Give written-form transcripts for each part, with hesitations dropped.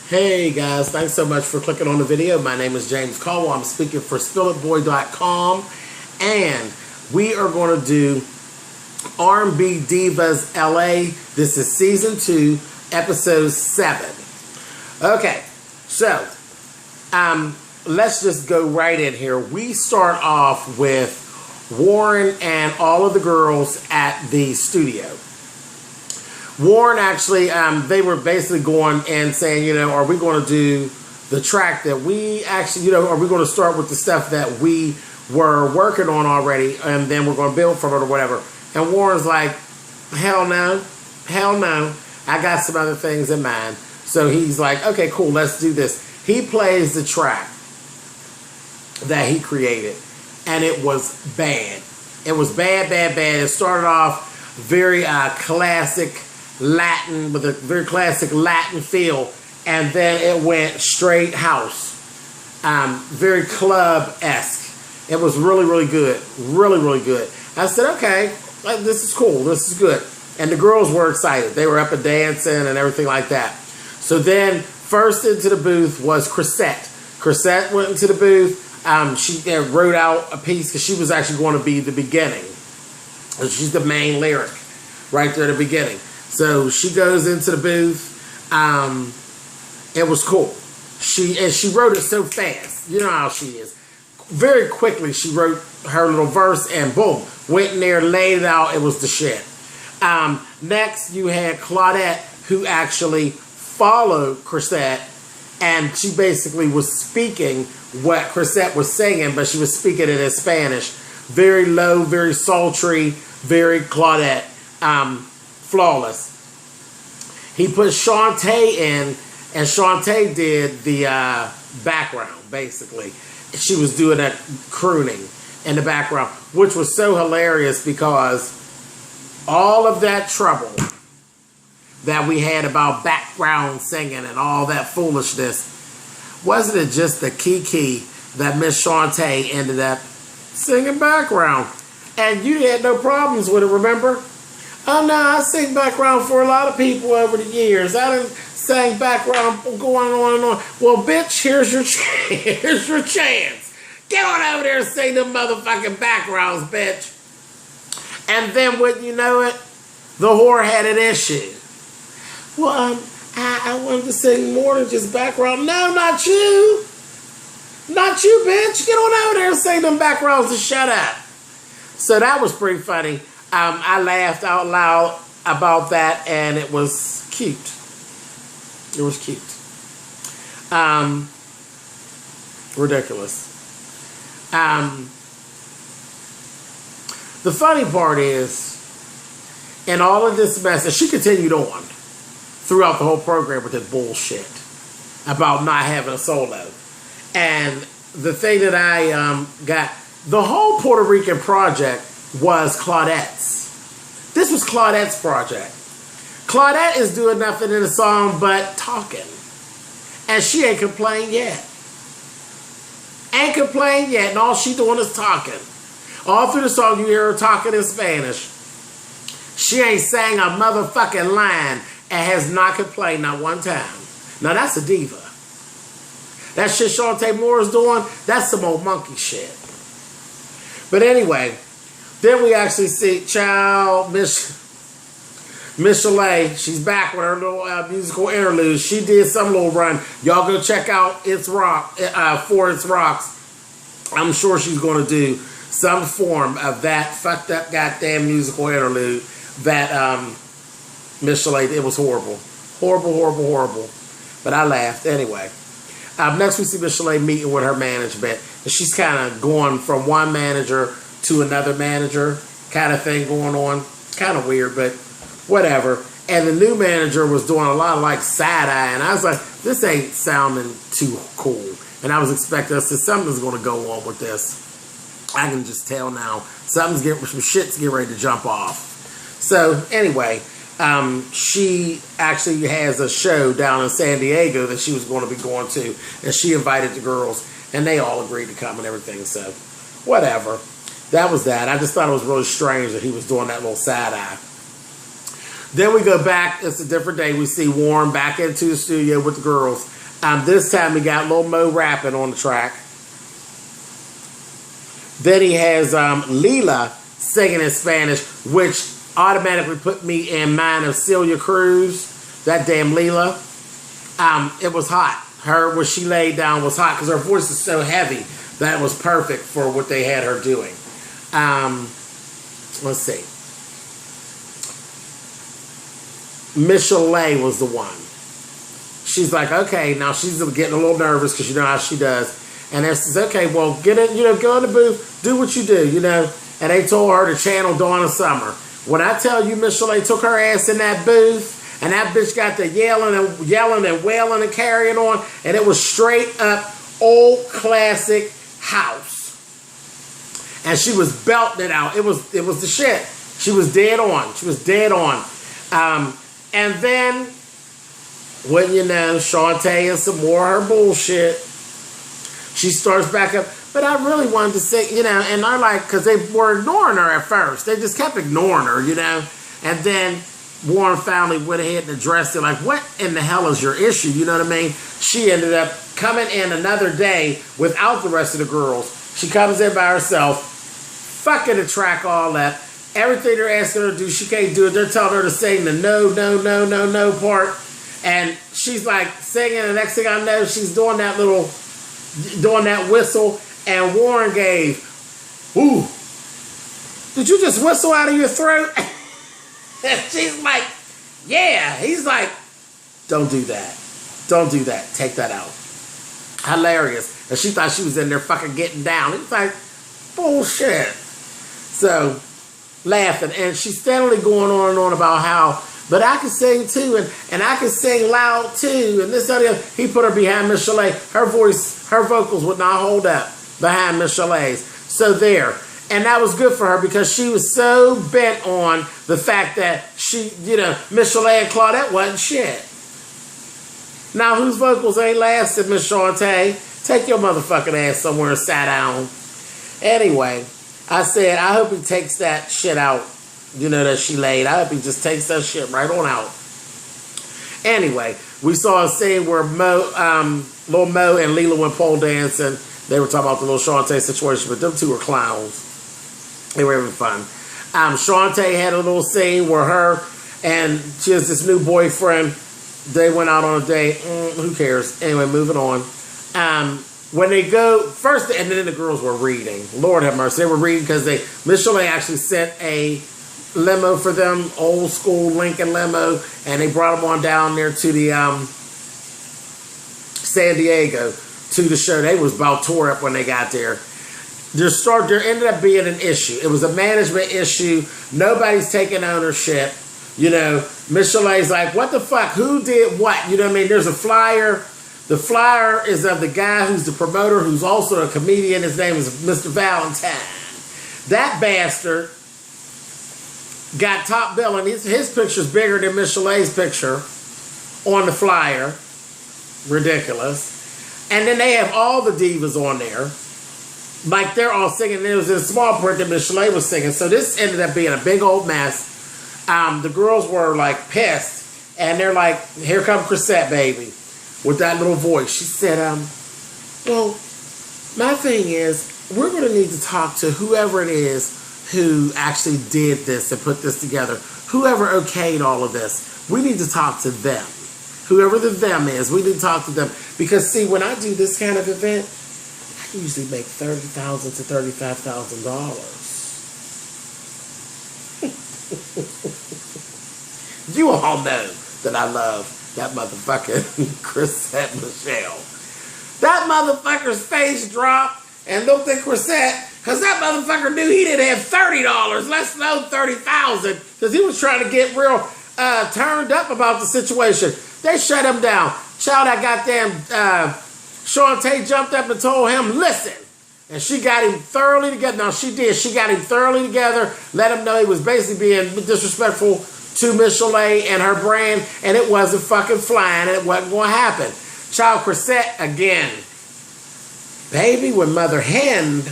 Hey guys, thanks so much for clicking on the video. My name is James Caldwell. I'm speaking for SpillItBoy.com, and we are going to do R B Divas LA. This is season 2, episode 7. Okay, so let's just go right in here. We start off with Warren and all of the girls at the studio. Warren actually, they were basically going and saying, are we going to do the track that we actually, are we going to start with the stuff that we were working on already, and then we're going to build from it or whatever. And Warren's like, hell no, I got some other things in mind. So he's like, okay, cool, let's do this. He plays the track that he created, and it was bad. It was bad. It started off very classic Latin, with a very classic Latin feel, and then it went straight house, very club-esque. It was really good, really good. I said, okay, this is cool, this is good. And the girls were excited. They were up and dancing and everything like that. So then first into the booth was Claudette. Claudette went into the booth. She wrote out a piece because she was actually going to be the beginning. She's the main lyric right there at the beginning. So she goes into the booth. It was cool. She wrote it so fast. You know how she is. Very quickly she wrote her little verse and boom, went in there, laid it out. It was the shit. Next you had Claudette, who actually followed Claudette, and she basically was speaking what Claudette was singing, but she was speaking it in Spanish. Very low, very sultry, very Claudette. Flawless. He put Shantae in, and Shantae did the background, basically. She was doing that crooning in the background, which was so hilarious because all of that trouble that we had about background singing and all that foolishness, wasn't it just the key that Miss Shantae ended up singing background? And you had no problems with it, remember? Oh no, I sing background for a lot of people over the years. I done sang background going on and on. Well, bitch, here's your here's your chance. Get on over there and sing them motherfucking backgrounds, bitch. And then, wouldn't you know it, the whore had an issue. Well, I wanted to sing more than just background. No, not you. Not you, bitch. Get on over there and sing them backgrounds and shut up. So that was pretty funny. I laughed out loud about that, and it was cute. It was cute. Ridiculous. The funny part is, in all of this mess, and she continued on throughout the whole program with this bullshit about not having a solo. And the thing that I got, the whole Puerto Rican project was Claudette's. This was Claudette's project. Claudette is doing nothing in the song but talking. And she ain't complained yet. Ain't complained yet, and all she doing is talking. All through the song you hear her talking in Spanish. She ain't sang a motherfucking line and has not complained not one time. Now that's a diva. That shit Shantae Moore is doing, that's some old monkey shit. But anyway, then we actually see Miss Chalet. She's back with her little musical interlude. She did some little run. Y'all go check out It's Rock for It's Rocks. I'm sure she's going to do some form of that fucked up goddamn musical interlude that Miss Chalet. It was horrible. Horrible. But I laughed anyway. Next we see Miss Chalet meeting with her management. And she's kind of going from one manager to another manager kind of thing going on. Kind of weird, but whatever. And the new manager was doing a lot of like side-eye, and I was like, this ain't sounding too cool. And I was expecting us to, something's going to go on with this. I can just tell now. Some shit's getting ready to jump off. So anyway, she actually has a show down in San Diego that she was going to be going to, and she invited the girls, and they all agreed to come and everything. So whatever. That was that. I just thought it was really strange that he was doing that little side eye. Then we go back. It's a different day. We see Warren back into the studio with the girls. This time we got Lil Mo rapping on the track. Then he has Leela singing in Spanish, which automatically put me in mind of Celia Cruz. That damn Leela. It was hot. Her, when she laid down, was hot because her voice is so heavy that it was perfect for what they had her doing. Let's see. Misha was the one. She's like, okay, now she's getting a little nervous because you know how she does. And they says, okay, well, get in, go in the booth, do what you do, And they told her to channel Dawn of Summer. When I tell you Misha took her ass in that booth, and that bitch got the yelling and wailing and carrying on, and it was straight up old classic house. And she was belting it out. It was the shit. She was dead on. She was dead on. And then, wouldn't you know, Shantae and some more of her bullshit. She starts back up. But I really wanted to say, and they're like, because they were ignoring her at first. They just kept ignoring her, And then Warren finally went ahead and addressed it. Like, what in the hell is your issue? You know what I mean? She ended up coming in another day without the rest of the girls. She comes in by herself, fucking the track all that. Everything they're asking her to do, she can't do it. They're telling her to sing the no, no, no, no, no part. And she's like singing. The next thing I know, she's doing that whistle. And Warren gave, ooh, did you just whistle out of your throat? And she's like, yeah. He's like, don't do that. Don't do that. Take that out. Hilarious. And she thought she was in there fucking getting down. It's like, bullshit. So, laughing. And she's steadily going on and on about how, but I can sing too, and I can sing loud too, and this and the other. He put her behind Miss Chalet. Her voice, her vocals would not hold up behind Miss Chalet's. So there. And that was good for her because she was so bent on the fact that she, Miss Chalet and Claudette wasn't shit. Now, whose vocals ain't lasted, Miss Shantae? Take your motherfucking ass somewhere and sit down. Anyway, I said, I hope he takes that shit out, that she laid. I hope he just takes that shit right on out. Anyway, we saw a scene where Lil Mo and Leela went pole dancing. They were talking about the little Shantae situation, but them two were clowns. They were having fun. Shantae had a little scene where her and she has this new boyfriend. They went out on a date. Who cares? Anyway, moving on. When they go first, and then the girls were reading. Lord have mercy, they were reading because Miss Chalet actually sent a limo for them, old school Lincoln limo, and they brought them on down there to the San Diego to the show. They was about tore up when they got there. There ended up being an issue. It was a management issue. Nobody's taking ownership. Miss Chalet's like, what the fuck? Who did what? You know what I mean? There's a flyer. The flyer is of the guy who's the promoter, who's also a comedian. His name is Mr. Valentine. That bastard got top billing. His picture's bigger than Miss Chalet's picture on the flyer. Ridiculous. And then they have all the divas on there. Like, they're all singing. There was a small print that Miss Chalet was singing. So this ended up being a big old mess. The girls were, like, pissed. And they're like, here come Chrisette, baby. With that little voice. She said, well, my thing is, we're going to need to talk to whoever it is who actually did this and put this together. Whoever okayed all of this. We need to talk to them. Whoever the them is, we need to talk to them. Because, see, when I do this kind of event, I can usually make $30,000 to $35,000. You all know that I love that motherfucking Chrisette Michelle. That motherfucker's face dropped and looked at Chrisette because that motherfucker knew he didn't have $30, let alone $30,000, because he was trying to get real turned up about the situation. They shut him down. Child, that goddamn Shantae jumped up and told him, listen. And she got him thoroughly together. Now, she did. She got him thoroughly together, let him know he was basically being disrespectful to Miss Chalet and her brand, and it wasn't fucking flying, and it wasn't going to happen. Child, Chrisette again. Baby, when Mother Hen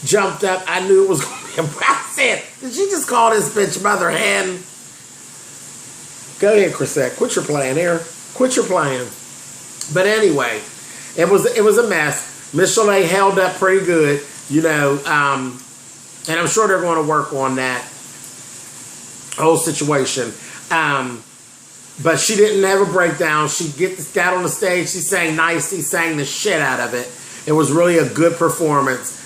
jumped up, I knew it was going to be a... I said, did she just call this bitch Mother Hen? Go ahead, Chrisette. Quit your playing here. Quit your playing. But anyway, it was a mess. Miss Chalet held up pretty good, you know, and I'm sure they're going to work on that whole situation. But she didn't have a breakdown. She got on the stage. She sang nicely, sang the shit out of it. It was really a good performance.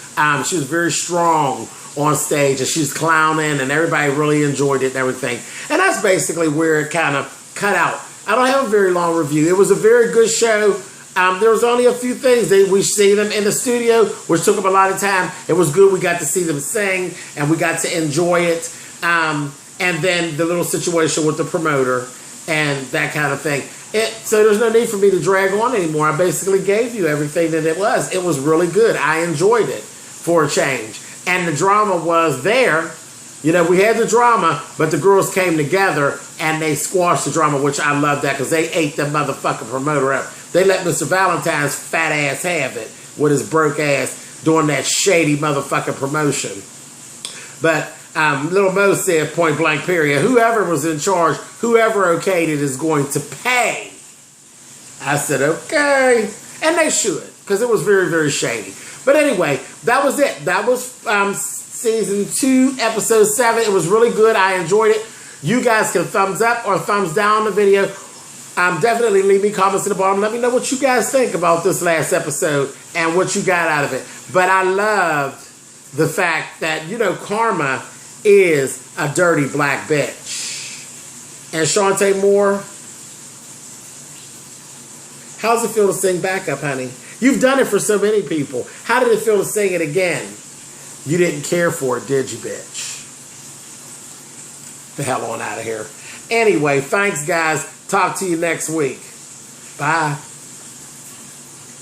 She was very strong on stage, and she was clowning, and everybody really enjoyed it and everything. And that's basically where it kind of cut out. I don't have a very long review. It was a very good show. There was only a few things. We see them in the studio, which took up a lot of time. It was good. We got to see them sing, and we got to enjoy it. And then the little situation with the promoter and that kind of thing. So there's no need for me to drag on anymore. I basically gave you everything that it was. It was really good. I enjoyed it for a change. And the drama was there. You know, we had the drama, but the girls came together and they squashed the drama, which I love that because they ate the motherfucking promoter up. They let Mr. Valentine's fat ass have it with his broke ass doing that shady motherfucking promotion. But Little Mo said, point blank period, whoever was in charge, whoever okayed it is going to pay. I said, okay. And they should, because it was very, very shady. But anyway, that was it. That was season 2, episode 7. It was really good. I enjoyed it. You guys can thumbs up or thumbs down the video. Definitely leave me comments in the bottom. Let me know what you guys think about this last episode and what you got out of it. But I loved the fact that, you know, Karma is a dirty black bitch. And Shantae Moore, how's it feel to sing backup, honey? You've done it for so many people. How did it feel to sing it again? You didn't care for it, did you, bitch? The hell on out of here. Anyway, thanks, guys. Talk to you next week. Bye.